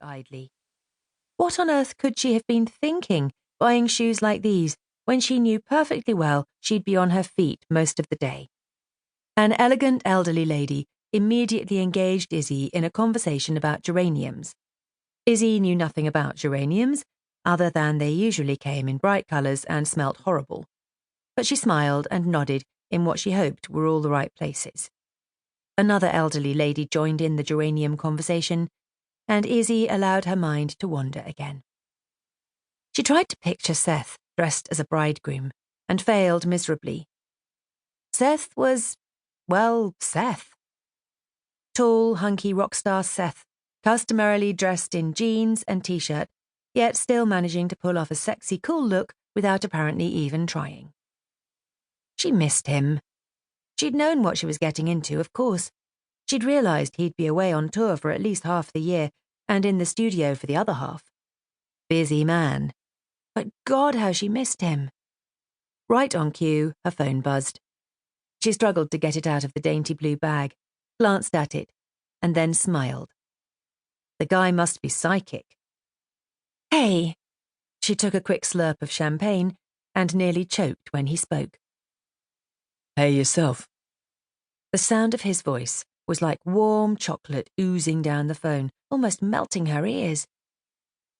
idly. What on earth could she have been thinking, buying shoes like these, when she knew perfectly well she'd be on her feet most of the day? An elegant elderly lady immediately engaged Izzy in a conversation about geraniums. Izzy knew nothing about geraniums, other than they usually came in bright colours and smelt horrible. But she smiled and nodded in what she hoped were all the right places. Another elderly lady joined in the geranium conversation, and Izzy allowed her mind to wander again. She tried to picture Seth dressed as a bridegroom, and failed miserably. Seth was, well, Seth. Tall, hunky rock star Seth, customarily dressed in jeans and t-shirt, yet still managing to pull off a sexy, cool look without apparently even trying. She missed him. She'd known what she was getting into, of course. She'd realised he'd be away on tour for at least half the year, and in the studio for the other half. Busy man. But God, how she missed him. Right on cue, her phone buzzed. She struggled to get it out of the dainty blue bag, glanced at it, and then smiled. The guy must be psychic. Hey! She took a quick slurp of champagne and nearly choked when he spoke. Hey yourself. The sound of his voice was like warm chocolate oozing down the phone, almost melting her ears.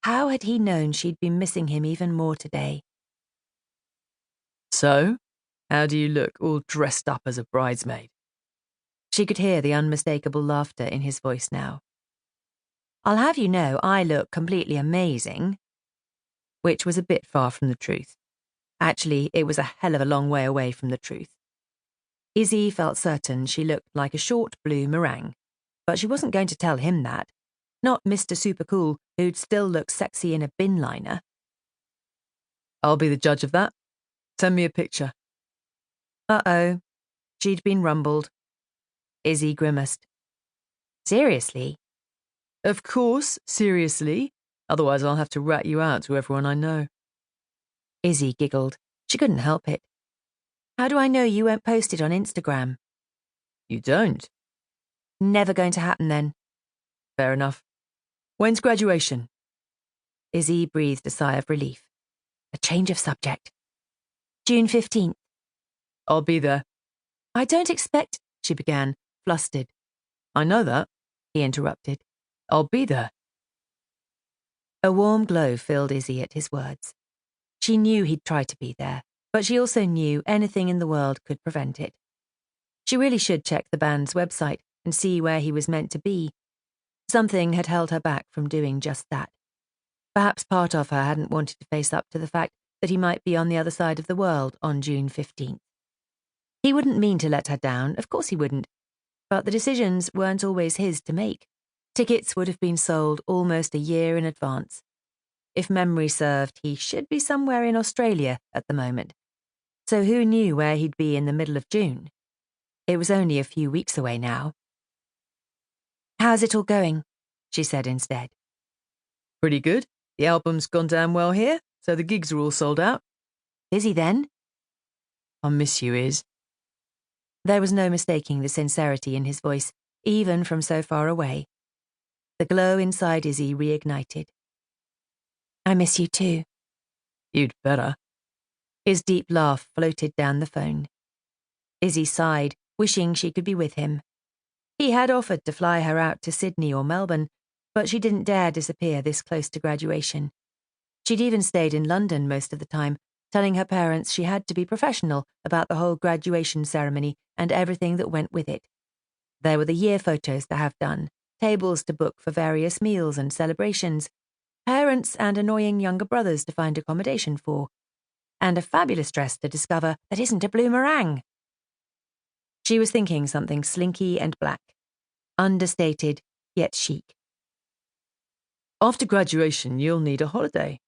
How had he known she'd been missing him even more today? So, how do you look all dressed up as a bridesmaid? She could hear the unmistakable laughter in his voice now. I'll have you know I look completely amazing. Which was a bit far from the truth. Actually, it was a hell of a long way away from the truth. Izzy felt certain she looked like a short blue meringue, but she wasn't going to tell him that. Not Mr. Super Cool, who'd still look sexy in a bin liner. I'll be the judge of that. Send me a picture. Uh-oh. She'd been rumbled. Izzy grimaced. Seriously? Of course, seriously. Otherwise I'll have to rat you out to everyone I know. Izzy giggled. She couldn't help it. How do I know you won't post it on Instagram? You don't? Never going to happen then. Fair enough. When's graduation? Izzy breathed a sigh of relief. A change of subject. June 15th. I'll be there. I don't expect, she began, flustered. I know that, he interrupted. I'll be there. A warm glow filled Izzy at his words. She knew he'd try to be there, but she also knew anything in the world could prevent it. She really should check the band's website and see where he was meant to be. Something had held her back from doing just that. Perhaps part of her hadn't wanted to face up to the fact that he might be on the other side of the world on June 15th. He wouldn't mean to let her down, of course he wouldn't. But the decisions weren't always his to make. Tickets would have been sold almost a year in advance. If memory served, he should be somewhere in Australia at the moment. So who knew where he'd be in the middle of June? It was only a few weeks away now. How's it all going? She said instead. Pretty good. The album's gone down well here, so the gigs are all sold out. Busy then? I'll miss you, Iz. There was no mistaking the sincerity in his voice, even from so far away. The glow inside Izzy reignited. I miss you too. You'd better. His deep laugh floated down the phone. Izzy sighed, wishing she could be with him. He had offered to fly her out to Sydney or Melbourne, but she didn't dare disappear this close to graduation. She'd even stayed in London most of the time, telling her parents she had to be professional about the whole graduation ceremony and everything that went with it. There were the year photos to have done, tables to book for various meals and celebrations, parents and annoying younger brothers to find accommodation for, and a fabulous dress to discover that isn't a blue meringue. She was thinking something slinky and black, understated yet chic. After graduation, you'll need a holiday.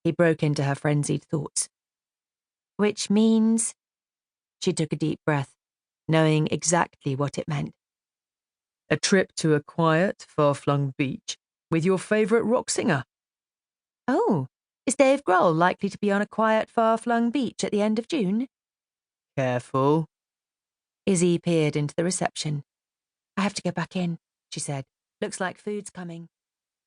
He broke into her frenzied thoughts. Which means... She took a deep breath, knowing exactly what it meant. A trip to a quiet, far-flung beach with your favourite rock singer. Oh, is Dave Grohl likely to be on a quiet, far-flung beach at the end of June? Careful. Izzy peered into the reception. I have to go back in, she said. Looks like food's coming.